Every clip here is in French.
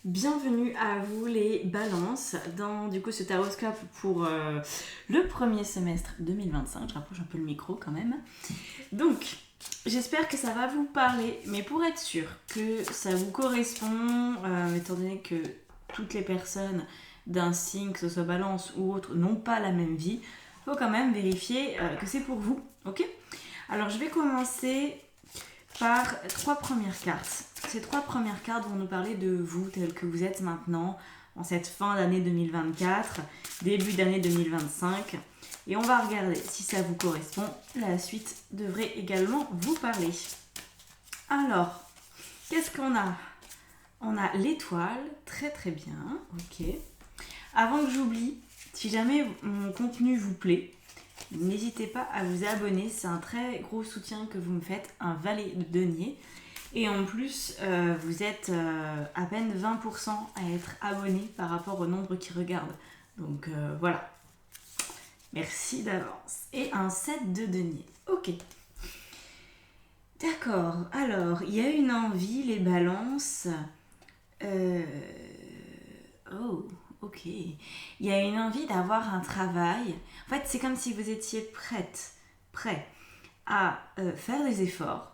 Bienvenue à vous les balances dans ce taroscope pour le premier semestre 2025. Je rapproche un peu le micro quand même. Donc, j'espère que ça va vous parler, mais pour être sûr que ça vous correspond, étant donné que toutes les personnes d'un signe, que ce soit balance ou autre, n'ont pas la même vie, il faut quand même vérifier que c'est pour vous, ok ? Alors, je vais commencer par 3 premières cartes. Ces 3 premières cartes vont nous parler de vous tel que vous êtes maintenant, en cette fin d'année 2024, début d'année 2025. Et on va regarder si ça vous correspond. La suite devrait également vous parler. Alors, qu'est-ce qu'on a ? On a l'étoile, très très bien, ok. Avant que j'oublie, si jamais mon contenu vous plaît, n'hésitez pas à vous abonner, c'est un très gros soutien que vous me faites, un valet de denier. Et en plus, vous êtes à peine 20% à être abonné par rapport au nombre qui regardent. Donc voilà. Merci d'avance. Et un 7 de denier. Ok. D'accord. Alors, il y a une envie, les balances. Oh, ok. Il y a une envie d'avoir un travail. En fait, c'est comme si vous étiez prêt à faire des efforts.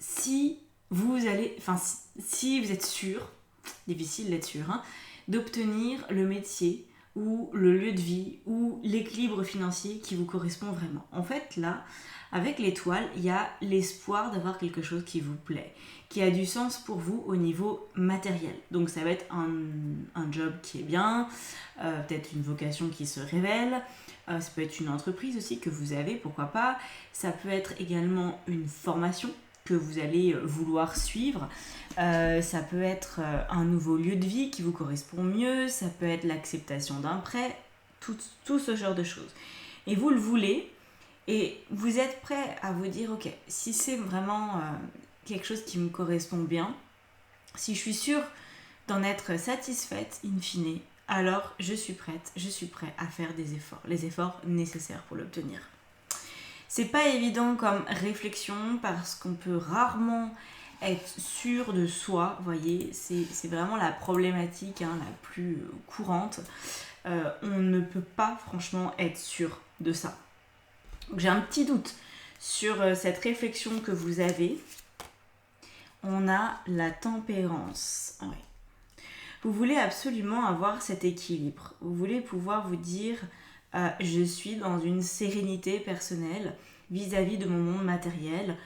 Si vous êtes sûr, difficile d'être sûr, d'obtenir le métier ou le lieu de vie ou l'équilibre financier qui vous correspond vraiment. En fait, là, avec l'étoile, il y a l'espoir d'avoir quelque chose qui vous plaît, qui a du sens pour vous au niveau matériel. Donc ça va être un job qui est bien, peut-être une vocation qui se révèle, ça peut être une entreprise aussi que vous avez, pourquoi pas. Ça peut être également une formation que vous allez vouloir suivre. Ça peut être un nouveau lieu de vie qui vous correspond mieux, ça peut être l'acceptation d'un prêt, tout ce genre de choses. Et vous le voulez, et vous êtes prêt à vous dire, ok, si c'est vraiment quelque chose qui me correspond bien, si je suis sûre d'en être satisfaite in fine, alors je suis prêt à faire des efforts, les efforts nécessaires pour l'obtenir. C'est pas évident comme réflexion parce qu'on peut rarement être sûr de soi, vous voyez, c'est vraiment la problématique la plus courante. On ne peut pas franchement être sûr de ça. Donc, j'ai un petit doute sur cette réflexion que vous avez. On a la tempérance. Ouais. Vous voulez absolument avoir cet équilibre. Vous voulez pouvoir vous dire je suis dans une sérénité personnelle vis-à-vis de mon monde matériel.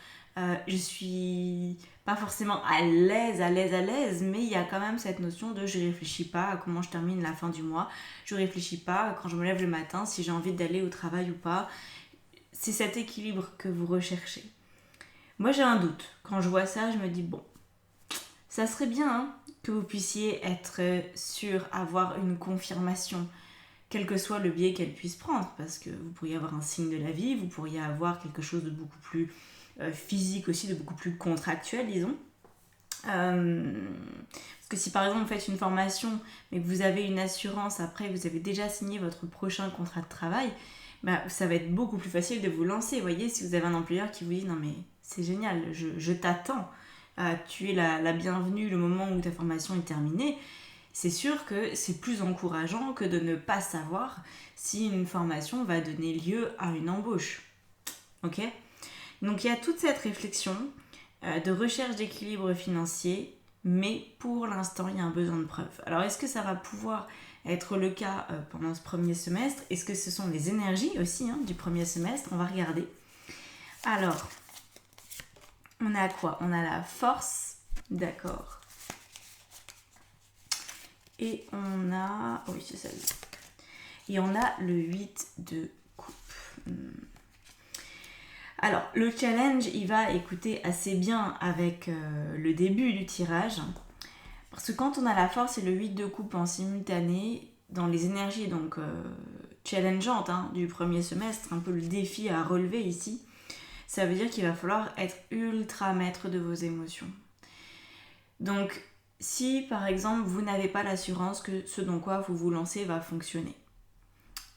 Je suis pas forcément à l'aise, mais il y a quand même cette notion de je réfléchis pas à comment je termine la fin du mois. Je réfléchis pas à quand je me lève le matin si j'ai envie d'aller au travail ou pas. C'est cet équilibre que vous recherchez. Moi j'ai un doute. Quand je vois ça, je me dis bon, ça serait bien que vous puissiez être sûr, avoir une confirmation, quel que soit le biais qu'elle puisse prendre, parce que vous pourriez avoir un signe de la vie, vous pourriez avoir quelque chose de beaucoup plus physique aussi, de beaucoup plus contractuel, disons. Parce que si par exemple vous faites une formation, mais que vous avez une assurance, après vous avez déjà signé votre prochain contrat de travail, ça va être beaucoup plus facile de vous lancer. Vous voyez, si vous avez un employeur qui vous dit non mais c'est génial, je t'attends, tu es la bienvenue le moment où ta formation est terminée, c'est sûr que c'est plus encourageant que de ne pas savoir si une formation va donner lieu à une embauche. Ok ? Donc il y a toute cette réflexion de recherche d'équilibre financier, mais pour l'instant il y a un besoin de preuve. Alors est-ce que ça va pouvoir être le cas pendant ce premier semestre ? Est-ce que ce sont les énergies aussi du premier semestre ? On va regarder. Alors, on a quoi ? On a la force, d'accord. Et on a... Oui, c'est ça. Et on a le 8 de coupe. Alors, le challenge, il va écouter assez bien avec le début du tirage. Parce que quand on a la force et le 8 de coupe en simultané, dans les énergies donc challengeantes du premier semestre, un peu le défi à relever ici, ça veut dire qu'il va falloir être ultra maître de vos émotions. Donc, si par exemple vous n'avez pas l'assurance que ce dans quoi vous vous lancez va fonctionner,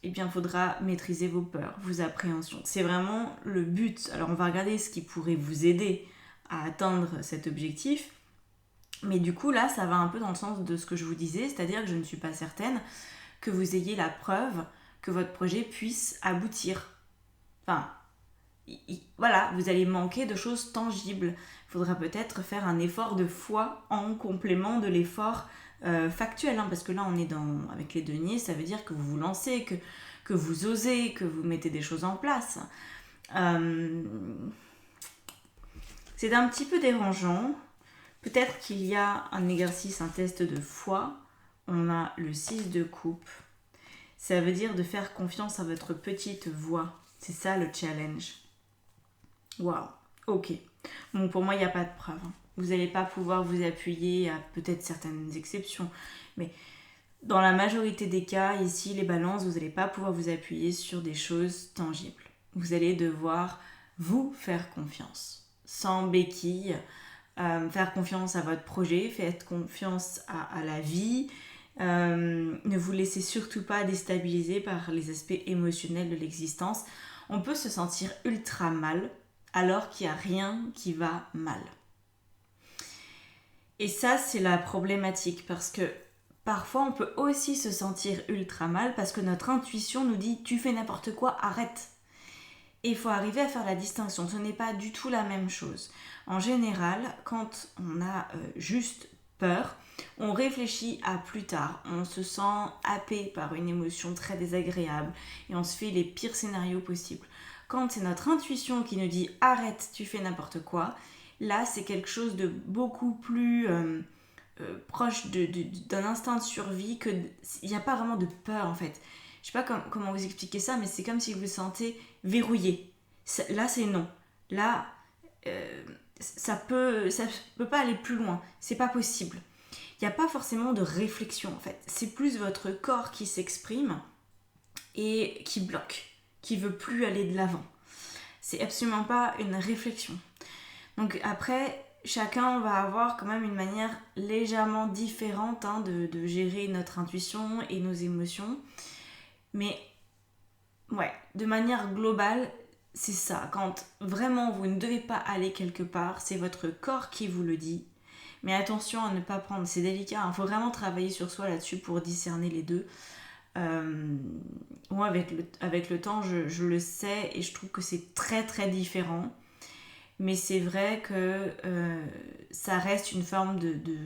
eh bien il faudra maîtriser vos peurs, vos appréhensions. C'est vraiment le but. Alors on va regarder ce qui pourrait vous aider à atteindre cet objectif. Mais du coup, là, ça va un peu dans le sens de ce que je vous disais, c'est-à-dire que je ne suis pas certaine que vous ayez la preuve que votre projet puisse aboutir. Enfin, voilà, vous allez manquer de choses tangibles. Il faudra peut-être faire un effort de foi en complément de l'effort factuel, parce que là, on est avec les deniers, ça veut dire que vous vous lancez, que vous osez, que vous mettez des choses en place. C'est un petit peu dérangeant. Peut-être qu'il y a un exercice, un test de foi. On a le 6 de coupe. Ça veut dire de faire confiance à votre petite voix. C'est ça le challenge. Waouh, ok. Bon, pour moi, il n'y a pas de preuve. Vous n'allez pas pouvoir vous appuyer à peut-être certaines exceptions. Mais dans la majorité des cas, ici, les balances, vous n'allez pas pouvoir vous appuyer sur des choses tangibles. Vous allez devoir vous faire confiance. Sans béquille, faire confiance à votre projet, faites confiance à la vie. Ne vous laissez surtout pas déstabiliser par les aspects émotionnels de l'existence. On peut se sentir ultra mal alors qu'il n'y a rien qui va mal. Et ça, c'est la problématique parce que parfois, on peut aussi se sentir ultra mal parce que notre intuition nous dit « tu fais n'importe quoi, arrête ». Et il faut arriver à faire la distinction, ce n'est pas du tout la même chose. En général, quand on a juste peur, on réfléchit à plus tard, on se sent happé par une émotion très désagréable et on se fait les pires scénarios possibles. Quand c'est notre intuition qui nous dit « arrête, tu fais n'importe quoi », là c'est quelque chose de beaucoup plus proche d'un instinct de survie, il n'y a pas vraiment de peur en fait. Je sais pas comment vous expliquer ça, mais c'est comme si vous vous sentez verrouillé. Là, c'est non. Là, ça peut pas aller plus loin. C'est pas possible. Il n'y a pas forcément de réflexion, en fait. C'est plus votre corps qui s'exprime et qui bloque, qui veut plus aller de l'avant. C'est absolument pas une réflexion. Donc après, chacun va avoir quand même une manière légèrement différente de gérer notre intuition et nos émotions. Mais ouais, de manière globale, c'est ça. Quand vraiment vous ne devez pas aller quelque part, c'est votre corps qui vous le dit. Mais attention à ne pas prendre, c'est délicat. Il faut vraiment travailler sur soi là-dessus pour discerner les deux. Moi, avec le temps, je le sais et je trouve que c'est très très différent. Mais c'est vrai que ça reste une forme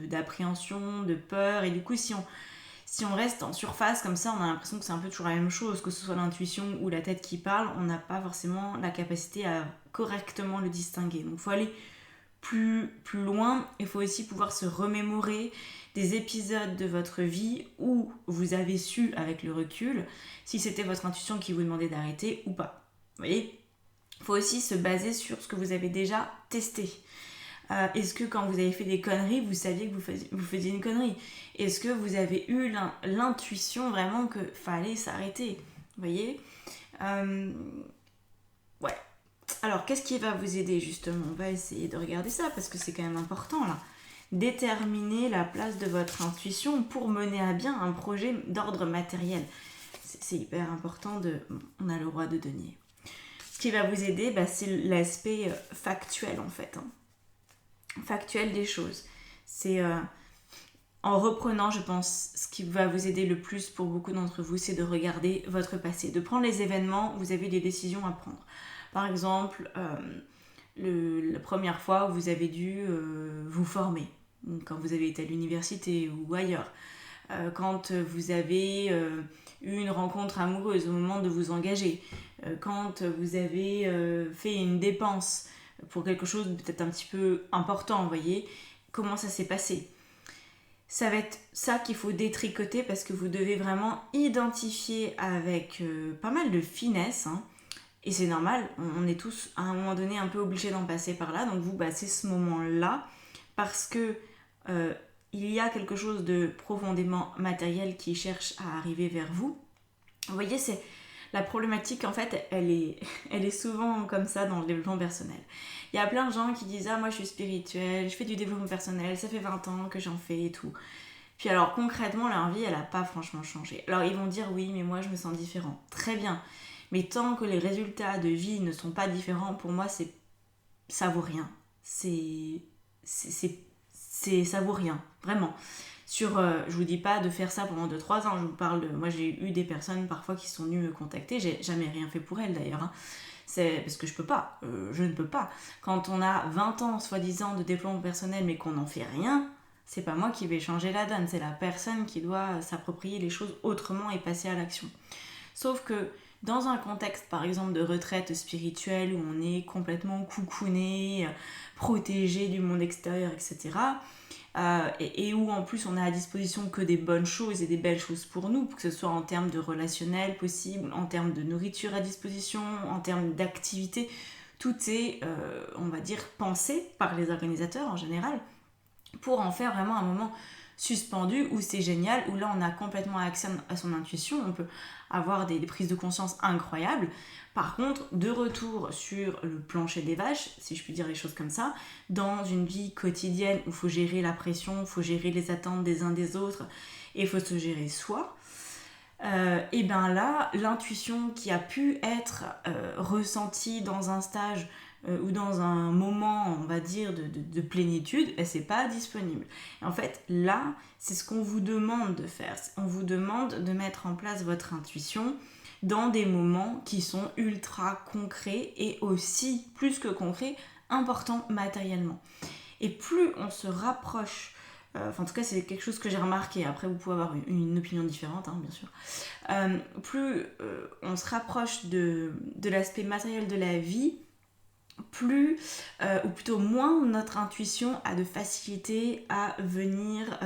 d'appréhension, de peur. Et du coup, si on reste en surface comme ça, on a l'impression que c'est un peu toujours la même chose, que ce soit l'intuition ou la tête qui parle, on n'a pas forcément la capacité à correctement le distinguer. Donc il faut aller plus loin, il faut aussi pouvoir se remémorer des épisodes de votre vie où vous avez su avec le recul si c'était votre intuition qui vous demandait d'arrêter ou pas. Vous voyez ? Il faut aussi se baser sur ce que vous avez déjà testé. Est-ce que quand vous avez fait des conneries, vous saviez que vous faisiez une connerie ? Est-ce que vous avez eu l'intuition vraiment qu'il fallait s'arrêter ? Vous voyez ? Ouais. Alors, qu'est-ce qui va vous aider justement ? On va essayer de regarder ça parce que c'est quand même important là. Déterminer la place de votre intuition pour mener à bien un projet d'ordre matériel. C'est hyper important on a le roi de denier. Ce qui va vous aider, c'est l'aspect factuel en fait. Factuel des choses. C'est en reprenant, je pense, ce qui va vous aider le plus pour beaucoup d'entre vous, c'est de regarder votre passé, de prendre les événements où vous avez des décisions à prendre. Par exemple, la première fois où vous avez dû vous former, quand vous avez été à l'université ou ailleurs, quand vous avez eu une rencontre amoureuse au moment de vous engager, quand vous avez fait une dépense pour quelque chose de peut-être un petit peu important, vous voyez, comment ça s'est passé. Ça va être ça qu'il faut détricoter parce que vous devez vraiment identifier avec pas mal de finesse, et c'est normal, on est tous à un moment donné un peu obligés d'en passer par là, donc vous, c'est ce moment-là, parce que il y a quelque chose de profondément matériel qui cherche à arriver vers vous. Vous voyez, c'est la problématique, en fait, elle est souvent comme ça dans le développement personnel. Il y a plein de gens qui disent « Ah, moi, je suis spirituelle, je fais du développement personnel, ça fait 20 ans que j'en fais et tout. » Puis alors, concrètement, leur vie, elle n'a pas franchement changé. Alors, ils vont dire « Oui, mais moi, je me sens différent. » Très bien. Mais tant que les résultats de vie ne sont pas différents, pour moi, ça vaut rien. C'est ça vaut rien, vraiment. Je vous dis pas de faire ça pendant 2-3 ans, je vous parle moi j'ai eu des personnes parfois qui sont venues me contacter, j'ai jamais rien fait pour elles d'ailleurs, hein. C'est parce que je ne peux pas. Quand on a 20 ans soi-disant de développement personnel mais qu'on n'en fait rien, c'est pas moi qui vais changer la donne, c'est la personne qui doit s'approprier les choses autrement et passer à l'action. Sauf que dans un contexte par exemple de retraite spirituelle où on est complètement coucouné, protégé du monde extérieur, etc., et où en plus on a à disposition que des bonnes choses et des belles choses pour nous, que ce soit en termes de relationnel possible, en termes de nourriture à disposition, en termes d'activité, tout est, on va dire, pensé par les organisateurs en général pour en faire vraiment un moment suspendu où c'est génial, où là on a complètement accès à son intuition, on peut avoir des prises de conscience incroyables. Par contre, de retour sur le plancher des vaches, si je puis dire les choses comme ça, dans une vie quotidienne où il faut gérer la pression, il faut gérer les attentes des uns des autres et il faut se gérer soi, et bien là, l'intuition qui a pu être ressentie dans un stage ou dans un moment, on va dire, de plénitude, c'est pas disponible. Et en fait, là, c'est ce qu'on vous demande de faire. On vous demande de mettre en place votre intuition dans des moments qui sont ultra concrets et aussi, plus que concrets, importants matériellement. Et plus on se rapproche, en tout cas c'est quelque chose que j'ai remarqué, après vous pouvez avoir une opinion différente, hein, bien sûr, plus on se rapproche de l'aspect matériel de la vie, plus, ou plutôt moins notre intuition a de facilité à venir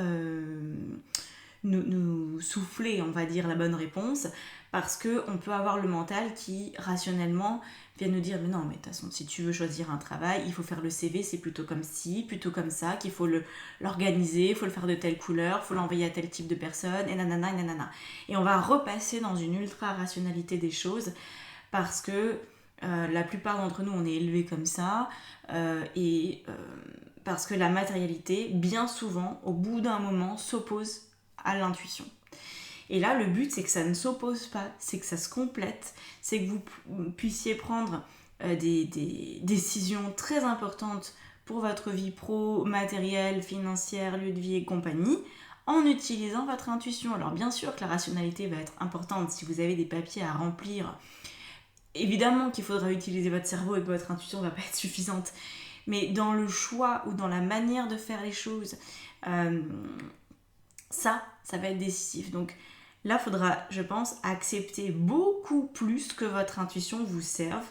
nous souffler, on va dire, la bonne réponse, parce qu'on peut avoir le mental qui, rationnellement, vient nous dire « Mais non, mais de toute façon, si tu veux choisir un travail, il faut faire le CV, c'est plutôt comme ci, plutôt comme ça, qu'il faut l'organiser, il faut le faire de telle couleur, il faut l'envoyer à tel type de personne, et nanana, et nanana. » Et on va repasser dans une ultra-rationalité des choses, parce que la plupart d'entre nous, on est élevés comme ça, et parce que la matérialité, bien souvent, au bout d'un moment, s'oppose à l'intuition. Et là, le but, c'est que ça ne s'oppose pas, c'est que ça se complète, c'est que vous puissiez prendre des décisions très importantes pour votre vie pro, matérielle, financière, lieu de vie et compagnie, en utilisant votre intuition. Alors bien sûr que la rationalité va être importante si vous avez des papiers à remplir. Évidemment qu'il faudra utiliser votre cerveau et que votre intuition ne va pas être suffisante. Mais dans le choix ou dans la manière de faire les choses, ça va être décisif. Donc là, il faudra, je pense, accepter beaucoup plus que votre intuition vous serve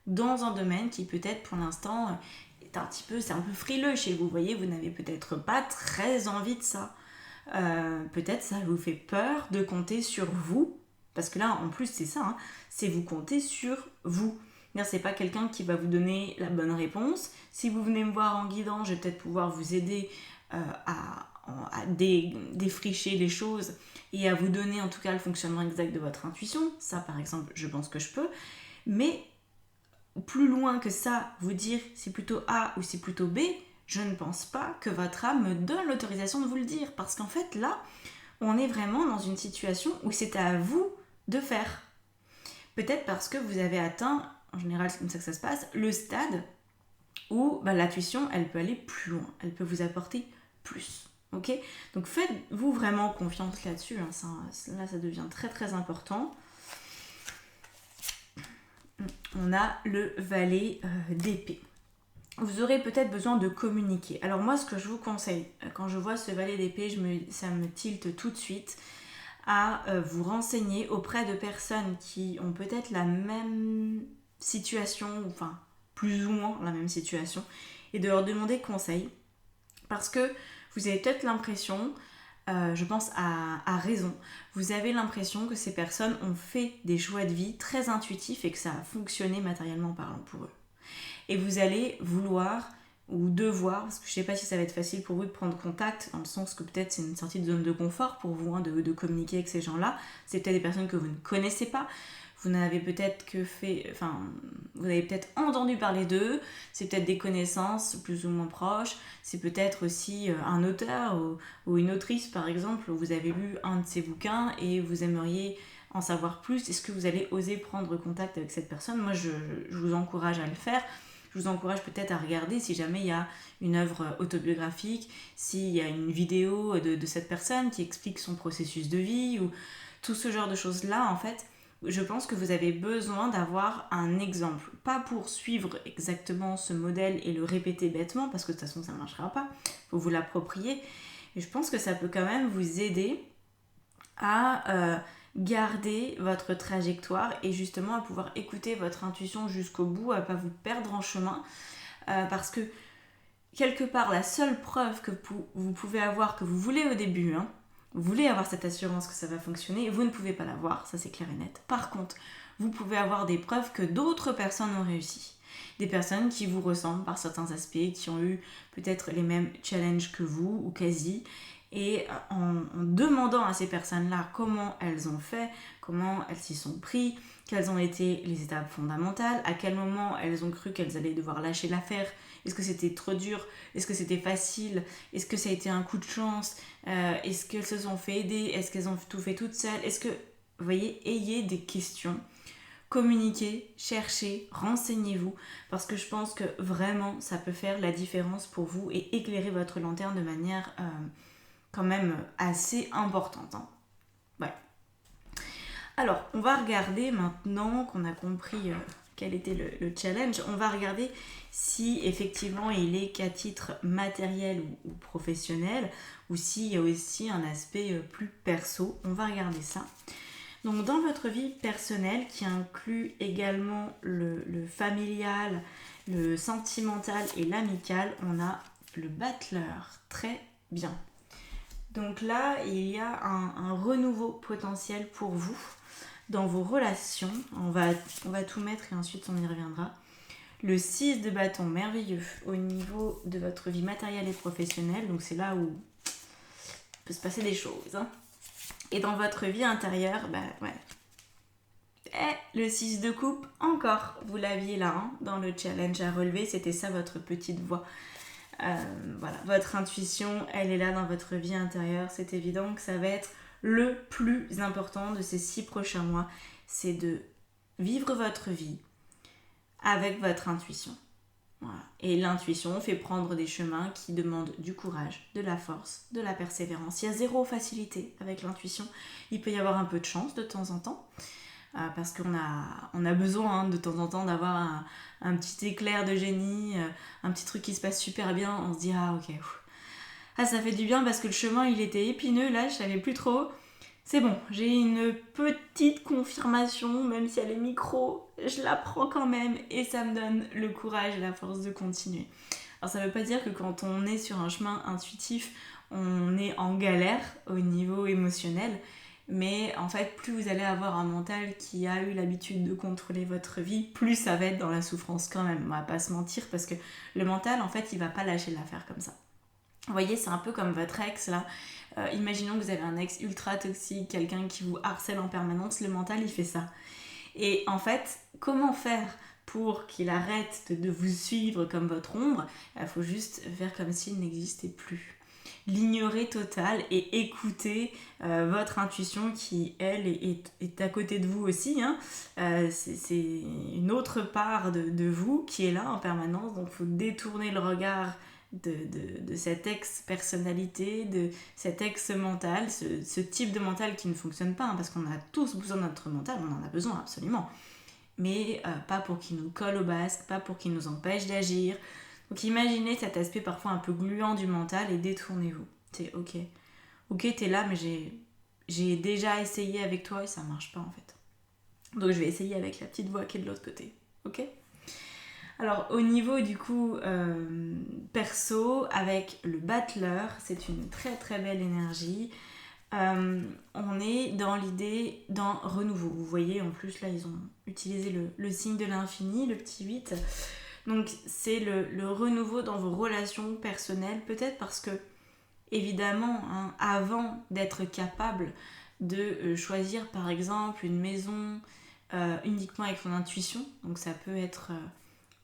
dans un domaine qui peut-être pour l'instant est c'est un peu frileux chez vous. Vous voyez, vous n'avez peut-être pas très envie de ça. Peut-être ça vous fait peur de compter sur vous. Parce que là, en plus, c'est ça, hein, c'est vous compter sur vous. C'est pas quelqu'un qui va vous donner la bonne réponse. Si vous venez me voir en guidant, je vais peut-être pouvoir vous aider à défricher les choses et à vous donner en tout cas le fonctionnement exact de votre intuition. Ça, par exemple, je pense que je peux. Mais plus loin que ça, vous dire c'est plutôt A ou c'est plutôt B, je ne pense pas que votre âme me donne l'autorisation de vous le dire. Parce qu'en fait, là, on est vraiment dans une situation où c'est à vous de faire. Peut-être parce que vous avez atteint, en général c'est comme ça que ça se passe, le stade où l'intuition, elle peut aller plus loin, elle peut vous apporter plus. Ok ? Donc faites-vous vraiment confiance là-dessus, hein, là ça devient très très important. On a le valet d'épée. Vous aurez peut-être besoin de communiquer. Alors moi, ce que je vous conseille, quand je vois ce valet d'épée, ça me tilte tout de suite à vous renseigner auprès de personnes qui ont peut-être la même situation, enfin plus ou moins la même situation, et de leur demander conseil. Parce que vous avez peut-être l'impression, je pense à raison, vous avez l'impression que ces personnes ont fait des choix de vie très intuitifs et que ça a fonctionné matériellement parlant pour eux. Et vous allez vouloir ou devoir, parce que je ne sais pas si ça va être facile pour vous de prendre contact, dans le sens que peut-être c'est une sortie de zone de confort pour vous, hein, de communiquer avec ces gens-là. C'est peut-être des personnes que vous ne connaissez pas, vous n'avez peut-être vous avez peut-être entendu parler d'eux, c'est peut-être des connaissances plus ou moins proches, c'est peut-être aussi un auteur ou une autrice par exemple, vous avez lu un de ses bouquins et vous aimeriez en savoir plus. Est-ce que vous allez oser prendre contact avec cette personne ? Moi je vous encourage à le faire. je vous encourage peut-être à regarder si jamais il y a une œuvre autobiographique, s'il y a une vidéo de cette personne qui explique son processus de vie, ou tout ce genre de choses-là, en fait. Je pense que vous avez besoin d'avoir un exemple. Pas pour suivre exactement ce modèle et le répéter bêtement, parce que de toute façon ça ne marchera pas. Il faut vous l'approprier. Et je pense que ça peut quand même vous aider à garder votre trajectoire et justement à pouvoir écouter votre intuition jusqu'au bout, à ne pas vous perdre en chemin. Parce que quelque part, la seule preuve que vous pouvez avoir, que vous voulez au début, vous voulez avoir cette assurance que ça va fonctionner, vous ne pouvez pas l'avoir, ça c'est clair et net. Par contre, vous pouvez avoir des preuves que d'autres personnes ont réussi. Des personnes qui vous ressemblent par certains aspects, qui ont eu peut-être les mêmes challenges que vous, ou quasi. Et en demandant à ces personnes-là comment elles ont fait, comment elles s'y sont pris, quelles ont été les étapes fondamentales, à quel moment elles ont cru qu'elles allaient devoir lâcher l'affaire, est-ce que c'était trop dur, est-ce que c'était facile, est-ce que ça a été un coup de chance, est-ce qu'elles se sont fait aider, est-ce qu'elles ont tout fait toutes seules, est-ce que, vous voyez, ayez des questions, communiquez, cherchez, renseignez-vous, parce que je pense que vraiment ça peut faire la différence pour vous et éclairer votre lanterne de manière quand même assez importante. Ouais. Alors, on va regarder maintenant qu'on a compris quel était le challenge, on va regarder si effectivement il est qu'à titre matériel ou professionnel, ou s'il y a aussi un aspect plus perso. On va regarder ça. Donc dans votre vie personnelle, qui inclut également le familial, le sentimental et l'amical, on a le battleur. Très bien. Donc là, il y a un renouveau potentiel pour vous dans vos relations. On va tout mettre et ensuite on y reviendra. Le 6 de bâton, merveilleux, au niveau de votre vie matérielle et professionnelle. Donc c'est là où il peut se passer des choses. Et dans votre vie intérieure, ouais. Et le 6 de coupe, encore, vous l'aviez là, dans le challenge à relever, c'était ça votre petite voix. Voilà, votre intuition, elle est là dans votre vie intérieure. C'est évident que ça va être le plus important de ces 6 prochains mois, c'est de vivre votre vie avec votre intuition. Voilà. Et l'intuition fait prendre des chemins qui demandent du courage, de la force, de la persévérance. Il y a zéro facilité avec l'intuition. Il peut y avoir un peu de chance de temps en temps, parce qu'on a besoin de temps en temps d'avoir un petit éclair de génie, un petit truc qui se passe super bien. On se dit ah ok, ça fait du bien parce que le chemin il était épineux, là je savais plus trop. C'est bon, j'ai une petite confirmation, même si elle est micro, je la prends quand même et ça me donne le courage et la force de continuer. Alors ça veut pas dire que quand on est sur un chemin intuitif, on est en galère au niveau émotionnel, mais en fait plus vous allez avoir un mental qui a eu l'habitude de contrôler votre vie, plus ça va être dans la souffrance quand même, on va pas se mentir, parce que le mental en fait il va pas lâcher l'affaire comme ça. Vous voyez, c'est un peu comme votre ex là. Imaginons que vous avez un ex ultra toxique, quelqu'un qui vous harcèle en permanence, le mental il fait ça. Et en fait, comment faire pour qu'il arrête de vous suivre comme votre ombre? Il faut juste faire comme s'il n'existait plus. L'ignorer total et écouter votre intuition qui, elle, est à côté de vous aussi. C'est une autre part de vous qui est là en permanence. Donc il faut détourner le regard de cette ex-personnalité, de cet ex-mental, ce type de mental qui ne fonctionne pas, parce qu'on a tous besoin de notre mental, on en a besoin absolument. Mais pas pour qu'il nous colle au basque, pas pour qu'il nous empêche d'agir. Donc imaginez cet aspect parfois un peu gluant du mental et détournez-vous. C'est ok. Ok, t'es là, mais j'ai déjà essayé avec toi et ça marche pas en fait. Donc je vais essayer avec la petite voix qui est de l'autre côté. Ok ? Alors au niveau du coup perso, avec le battleur, c'est une très très belle énergie. On est dans l'idée d'un renouveau. Vous voyez, en plus là ils ont utilisé le signe de l'infini, le petit 8. Donc c'est le renouveau dans vos relations personnelles, peut-être parce que évidemment, avant d'être capable de choisir par exemple une maison uniquement avec son intuition, donc ça peut être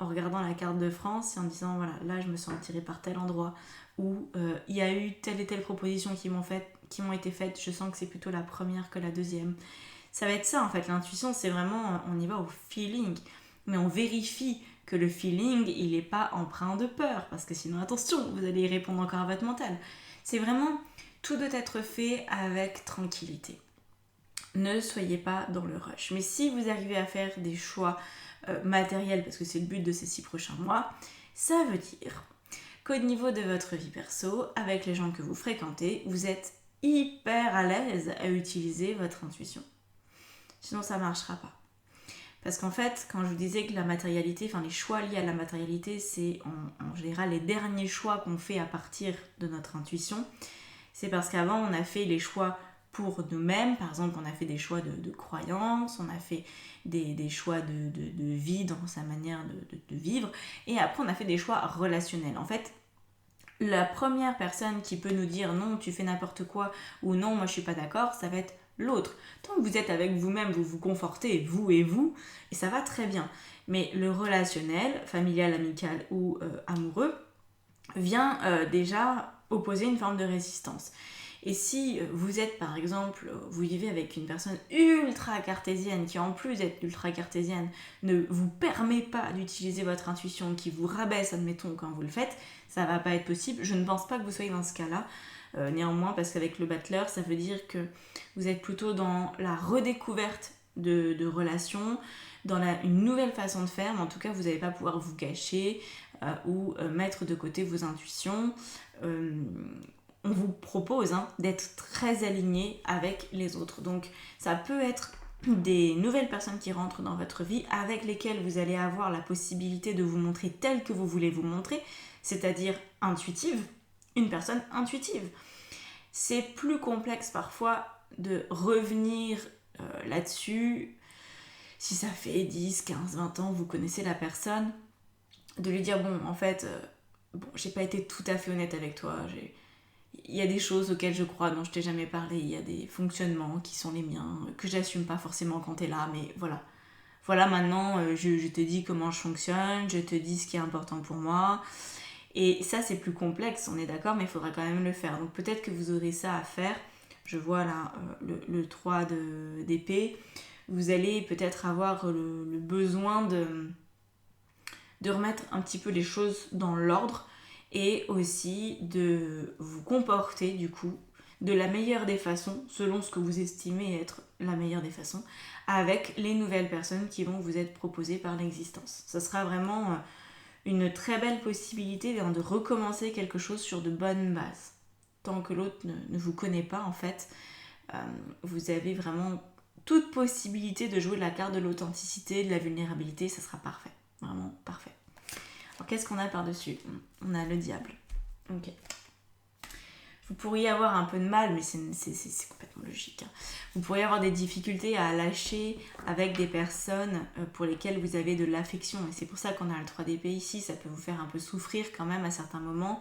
en regardant la carte de France et en disant voilà, là je me sens attirée par tel endroit, ou il y a eu telle et telle proposition qui m'ont été faites, je sens que c'est plutôt la première que la deuxième. Ça va être ça en fait, l'intuition c'est vraiment, on y va au feeling, mais on vérifie que le feeling, il n'est pas empreint de peur, parce que sinon, attention, vous allez y répondre encore à votre mental. C'est vraiment, tout doit être fait avec tranquillité. Ne soyez pas dans le rush. Mais si vous arrivez à faire des choix matériels, parce que c'est le but de ces 6 prochains mois, ça veut dire qu'au niveau de votre vie perso, avec les gens que vous fréquentez, vous êtes hyper à l'aise à utiliser votre intuition. Sinon, ça ne marchera pas. Parce qu'en fait, quand je vous disais que la matérialité, enfin les choix liés à la matérialité, c'est en général les derniers choix qu'on fait à partir de notre intuition, c'est parce qu'avant, on a fait les choix pour nous-mêmes. Par exemple, on a fait des choix de croyances, on a fait des choix de vie dans sa manière de vivre, et après, on a fait des choix relationnels. En fait, la première personne qui peut nous dire non, tu fais n'importe quoi, ou non, moi je suis pas d'accord, ça va être l'autre. Tant que vous êtes avec vous-même, vous vous confortez, vous, et ça va très bien. Mais le relationnel, familial, amical ou amoureux, vient déjà opposer une forme de résistance. Et si vous êtes par exemple, vous vivez avec une personne ultra cartésienne qui en plus d'être ultra cartésienne ne vous permet pas d'utiliser votre intuition, qui vous rabaisse admettons quand vous le faites, ça va pas être possible. Je ne pense pas que vous soyez dans ce cas-là. Néanmoins, parce qu'avec le battleur, ça veut dire que vous êtes plutôt dans la redécouverte de relations, dans une nouvelle façon de faire, mais en tout cas vous n'allez pas pouvoir vous cacher ou mettre de côté vos intuitions. On vous propose d'être très aligné avec les autres. Donc ça peut être des nouvelles personnes qui rentrent dans votre vie avec lesquelles vous allez avoir la possibilité de vous montrer tel que vous voulez vous montrer, c'est-à-dire intuitive, une personne intuitive. C'est plus complexe parfois de revenir là-dessus. Si ça fait 10, 15, 20 ans, vous connaissez la personne, de lui dire bon, en fait, j'ai pas été tout à fait honnête avec toi, il y a des choses auxquelles je crois dont je t'ai jamais parlé, il y a des fonctionnements qui sont les miens, que j'assume pas forcément quand t'es là, mais voilà. Voilà, maintenant, je te dis comment je fonctionne, je te dis ce qui est important pour moi. Et ça, c'est plus complexe, on est d'accord, mais il faudra quand même le faire. Donc peut-être que vous aurez ça à faire. Je vois là le 3 d'épée. Vous allez peut-être avoir le besoin de remettre un petit peu les choses dans l'ordre et aussi de vous comporter du coup de la meilleure des façons, selon ce que vous estimez être la meilleure des façons, avec les nouvelles personnes qui vont vous être proposées par l'existence. Ça sera vraiment une très belle possibilité de recommencer quelque chose sur de bonnes bases. Tant que l'autre ne vous connaît pas, en fait, vous avez vraiment toute possibilité de jouer la carte de l'authenticité, de la vulnérabilité, ça sera parfait. Vraiment parfait. Alors qu'est-ce qu'on a par-dessus ? On a le diable. Ok. Vous pourriez avoir un peu de mal, mais c'est complètement logique. Vous pourriez avoir des difficultés à lâcher avec des personnes pour lesquelles vous avez de l'affection. Et c'est pour ça qu'on a le 3 d'épée ici. Ça peut vous faire un peu souffrir quand même à certains moments.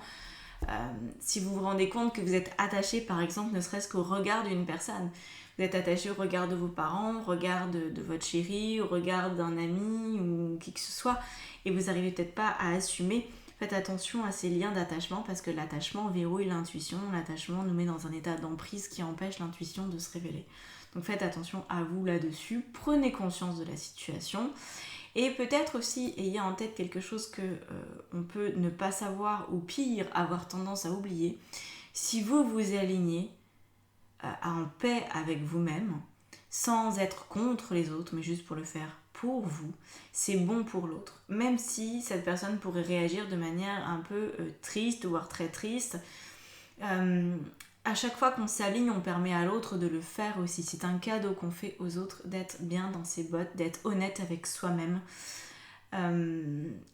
Si vous vous rendez compte que vous êtes attaché, par exemple, ne serait-ce qu'au regard d'une personne. Vous êtes attaché au regard de vos parents, au regard de votre chéri, au regard d'un ami ou qui que ce soit. Et vous n'arrivez peut-être pas à assumer. Faites attention à ces liens d'attachement parce que l'attachement verrouille l'intuition. L'attachement nous met dans un état d'emprise qui empêche l'intuition de se révéler. Donc faites attention à vous là-dessus. Prenez conscience de la situation. Et peut-être aussi ayez en tête quelque chose que on peut ne pas savoir ou pire, avoir tendance à oublier. Si vous vous alignez en paix avec vous-même, sans être contre les autres, mais juste pour le faire pour vous, c'est bon pour l'autre. Même si cette personne pourrait réagir de manière un peu triste, voire très triste, à chaque fois qu'on s'aligne, on permet à l'autre de le faire aussi. C'est un cadeau qu'on fait aux autres d'être bien dans ses bottes, d'être honnête avec soi-même.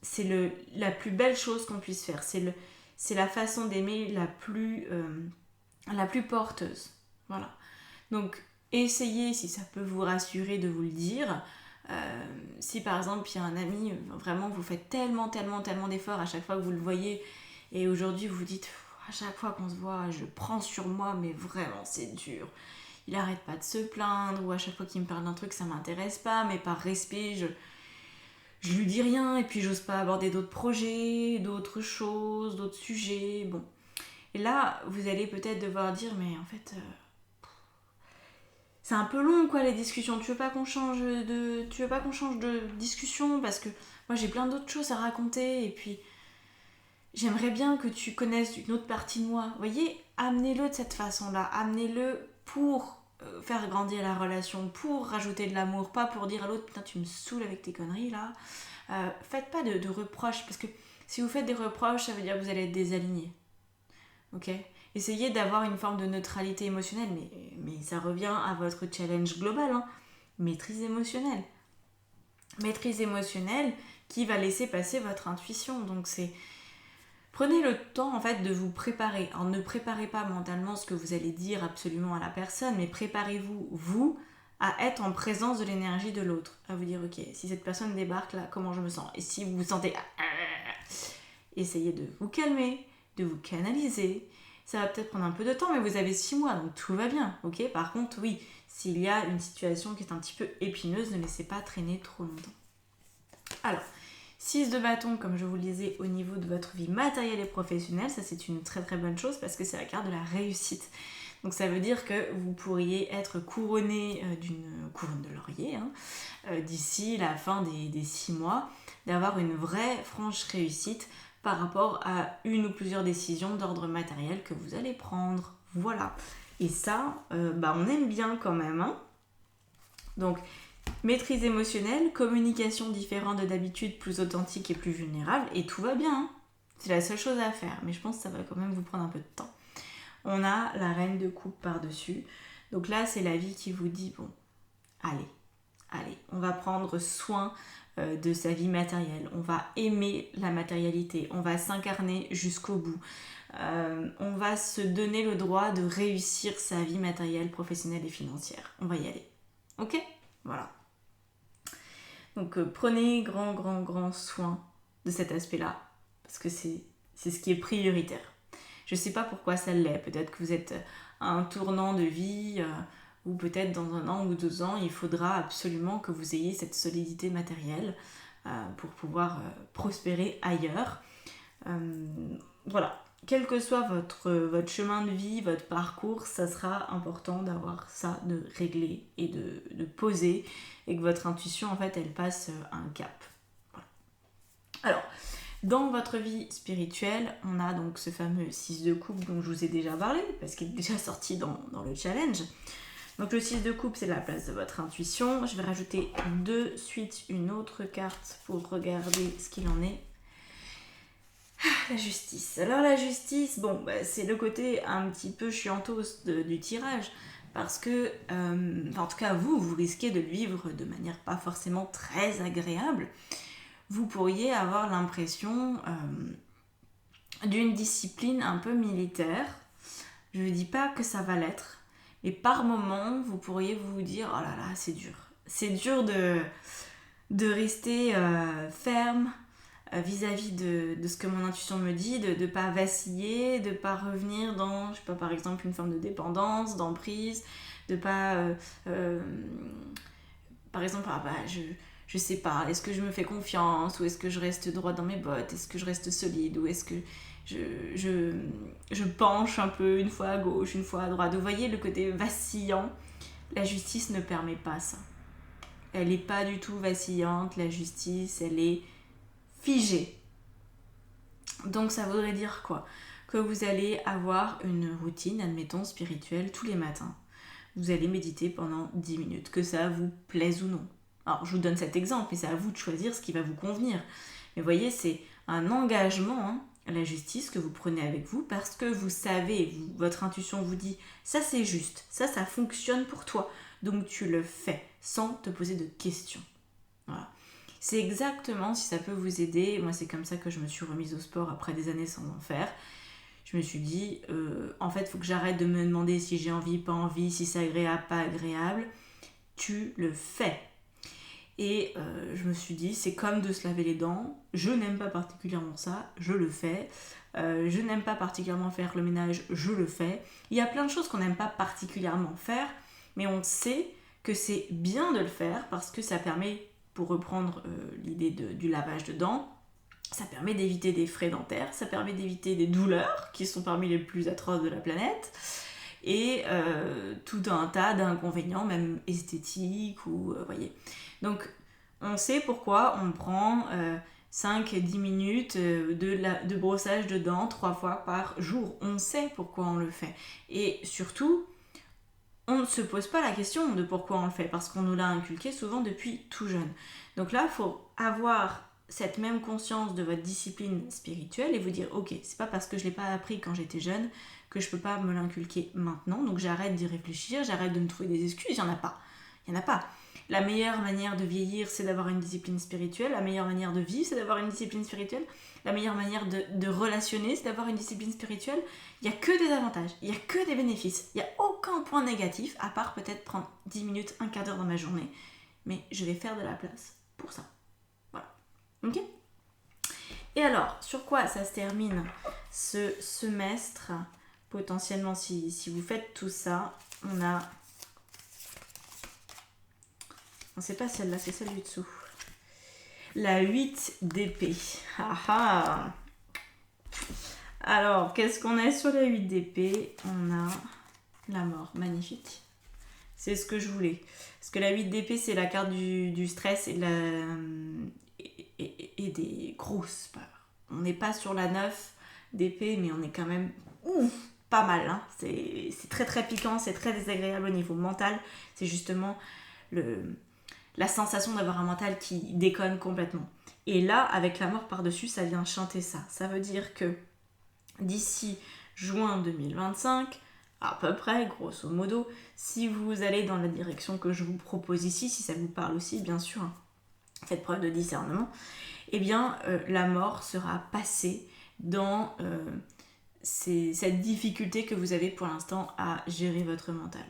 C'est la plus belle chose qu'on puisse faire. C'est la façon d'aimer la plus porteuse. Voilà. Donc, essayez, si ça peut vous rassurer, de vous le dire. Si par exemple il y a un ami, vraiment vous faites tellement d'efforts à chaque fois que vous le voyez et aujourd'hui vous vous dites à chaque fois qu'on se voit je prends sur moi mais vraiment c'est dur, il arrête pas de se plaindre, ou à chaque fois qu'il me parle d'un truc ça m'intéresse pas mais par respect je lui dis rien et puis j'ose pas aborder d'autres projets, d'autres choses, d'autres sujets, bon. Et là vous allez peut-être devoir dire mais en fait c'est un peu long quoi les discussions. Tu veux pas qu'on change de discussion parce que moi j'ai plein d'autres choses à raconter et puis j'aimerais bien que tu connaisses une autre partie de moi. Vous voyez, amenez-le de cette façon-là, amenez-le pour faire grandir la relation, pour rajouter de l'amour, pas pour dire à l'autre putain tu me saoules avec tes conneries là. Faites pas de reproches parce que si vous faites des reproches ça veut dire que vous allez être désaligné. Ok ? Essayez d'avoir une forme de neutralité émotionnelle, mais ça revient à votre challenge global, hein. Maîtrise émotionnelle. Maîtrise émotionnelle qui va laisser passer votre intuition. Donc prenez le temps en fait de vous préparer. Alors ne préparez pas mentalement ce que vous allez dire absolument à la personne, mais préparez-vous, vous, à être en présence de l'énergie de l'autre. À vous dire, ok, si cette personne débarque là, comment je me sens ? Et si vous vous sentez... essayez de vous calmer, de vous canaliser. Ça va peut-être prendre un peu de temps, mais vous avez 6 mois, donc tout va bien, ok ? Par contre, oui, s'il y a une situation qui est un petit peu épineuse, ne laissez pas traîner trop longtemps. Alors, 6 de bâton, comme je vous le disais, au niveau de votre vie matérielle et professionnelle, ça c'est une très très bonne chose parce que c'est la carte de la réussite. Donc ça veut dire que vous pourriez être couronné d'une couronne de laurier d'ici la fin des 6 mois, d'avoir une vraie franche réussite par rapport à une ou plusieurs décisions d'ordre matériel que vous allez prendre. Voilà. Et ça, on aime bien quand même. Hein. Donc, maîtrise émotionnelle, communication différente de d'habitude, plus authentique et plus vulnérable, et tout va bien. Hein. C'est la seule chose à faire, mais je pense que ça va quand même vous prendre un peu de temps. On a la reine de coupe par-dessus. Donc là, c'est la vie qui vous dit, bon, allez, on va prendre soin de sa vie matérielle, on va aimer la matérialité, on va s'incarner jusqu'au bout, on va se donner le droit de réussir sa vie matérielle, professionnelle et financière. On va y aller. Ok ? Voilà. Donc prenez grand soin de cet aspect-là, parce que c'est ce qui est prioritaire. Je ne sais pas pourquoi ça l'est, peut-être que vous êtes à un tournant de vie, ou peut-être dans 1 an ou 2 ans, il faudra absolument que vous ayez cette solidité matérielle pour pouvoir prospérer ailleurs. Voilà, quel que soit votre chemin de vie, votre parcours, ça sera important d'avoir ça de réglé et de poser, et que votre intuition, en fait, elle passe un cap. Voilà. Alors, dans votre vie spirituelle, on a donc ce fameux 6 de coupe dont je vous ai déjà parlé, parce qu'il est déjà sorti dans le challenge. Donc le 6 de coupe, c'est la place de votre intuition. Je vais rajouter de suite une autre carte pour regarder ce qu'il en est. La justice. Alors la justice, c'est le côté un petit peu chiantos du tirage. Parce que, en tout cas vous risquez de le vivre de manière pas forcément très agréable. Vous pourriez avoir l'impression d'une discipline un peu militaire. Je ne dis pas que ça va l'être. Et par moment, vous pourriez vous dire « Oh là là, c'est dur. C'est dur de rester ferme vis-à-vis de ce que mon intuition me dit, de ne pas vaciller, de ne pas revenir dans, je sais pas, par exemple, une forme de dépendance, d'emprise, de pas... par exemple, je sais pas, est-ce que je me fais confiance ou est-ce que je reste droit dans mes bottes, est-ce que je reste solide ou est-ce que je penche un peu une fois à gauche, une fois à droite. Vous voyez le côté vacillant, la justice ne permet pas ça. Elle n'est pas du tout vacillante, la justice, elle est figée. Donc ça voudrait dire quoi ? Que vous allez avoir une routine, admettons, spirituelle tous les matins. Vous allez méditer pendant 10 minutes, que ça vous plaise ou non. Alors je vous donne cet exemple, mais c'est à vous de choisir ce qui va vous convenir. Mais vous voyez, c'est un engagement, la justice que vous prenez avec vous parce que vous savez, votre intuition vous dit ça c'est juste, ça fonctionne pour toi, donc tu le fais sans te poser de questions. Voilà. C'est exactement, si ça peut vous aider, moi c'est comme ça que je me suis remise au sport après des années sans en faire. Je me suis dit, en fait il faut que j'arrête de me demander si j'ai envie, pas envie, si c'est agréable, pas agréable. Tu le fais. Et je me suis dit, c'est comme de se laver les dents, je n'aime pas particulièrement ça, je le fais. Je n'aime pas particulièrement faire le ménage, je le fais. Il y a plein de choses qu'on n'aime pas particulièrement faire, mais on sait que c'est bien de le faire parce que ça permet, pour reprendre l'idée du lavage de dents, ça permet d'éviter des frais dentaires, ça permet d'éviter des douleurs qui sont parmi les plus atroces de la planète. et tout un tas d'inconvénients, même esthétiques ou voyez. Donc on sait pourquoi on prend 5-10 minutes de brossage de dents 3 fois par jour. On sait pourquoi on le fait. Et surtout, on ne se pose pas la question de pourquoi on le fait, parce qu'on nous l'a inculqué souvent depuis tout jeune. Donc là, il faut avoir cette même conscience de votre discipline spirituelle et vous dire, ok, c'est pas parce que je l'ai pas appris quand j'étais jeune que je peux pas me l'inculquer maintenant, donc j'arrête d'y réfléchir, j'arrête de me trouver des excuses, il y en a pas. Il y en a pas. La meilleure manière de vieillir, c'est d'avoir une discipline spirituelle. La meilleure manière de vivre, c'est d'avoir une discipline spirituelle. La meilleure manière de relationner, c'est d'avoir une discipline spirituelle. Il n'y a que des avantages, il n'y a que des bénéfices. Il n'y a aucun point négatif, à part peut-être prendre 10 minutes, un quart d'heure dans ma journée. Mais je vais faire de la place pour ça. Voilà. Ok ? Et alors, sur quoi ça se termine ce semestre ? Potentiellement, si vous faites tout ça, on a... Non, c'est pas celle-là, c'est celle du dessous. La 8 d'épée. Ah ah. Alors, qu'est-ce qu'on a sur la 8 d'épée ? On a la mort. Magnifique. C'est ce que je voulais. Parce que la 8 d'épée, c'est la carte du stress et des grosses peurs. On n'est pas sur la 9 d'épée, mais on est quand même pas mal. Hein. C'est très très piquant, c'est très désagréable au niveau mental. C'est justement la sensation d'avoir un mental qui déconne complètement. Et là, avec la mort par-dessus, ça vient chanter ça. Ça veut dire que d'ici juin 2025, à peu près, grosso modo, si vous allez dans la direction que je vous propose ici, si ça vous parle aussi, bien sûr, hein, faites preuve de discernement, eh bien, la mort sera passée dans cette difficulté que vous avez pour l'instant à gérer votre mental.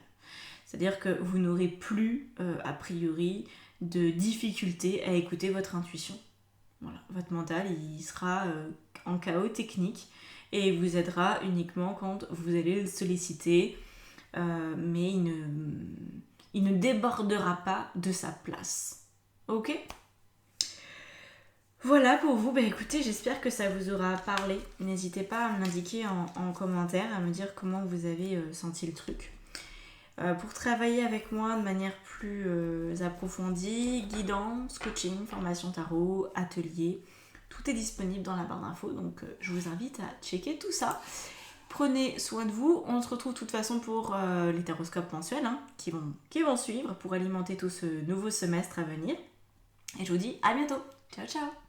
C'est-à-dire que vous n'aurez plus, a priori, de difficulté à écouter votre intuition. Voilà. Votre mental, il sera en chaos technique et il vous aidera uniquement quand vous allez le solliciter, mais il ne débordera pas de sa place. Ok ? Voilà pour vous. Écoutez, j'espère que ça vous aura parlé. N'hésitez pas à me l'indiquer en commentaire, à me dire comment vous avez senti le truc. Pour travailler avec moi de manière plus approfondie, guidance, coaching, formation tarot, atelier, tout est disponible dans la barre d'infos, donc je vous invite à checker tout ça. Prenez soin de vous, on se retrouve de toute façon pour les taroscopes mensuels qui vont suivre pour alimenter tout ce nouveau semestre à venir. Et je vous dis à bientôt, ciao ciao.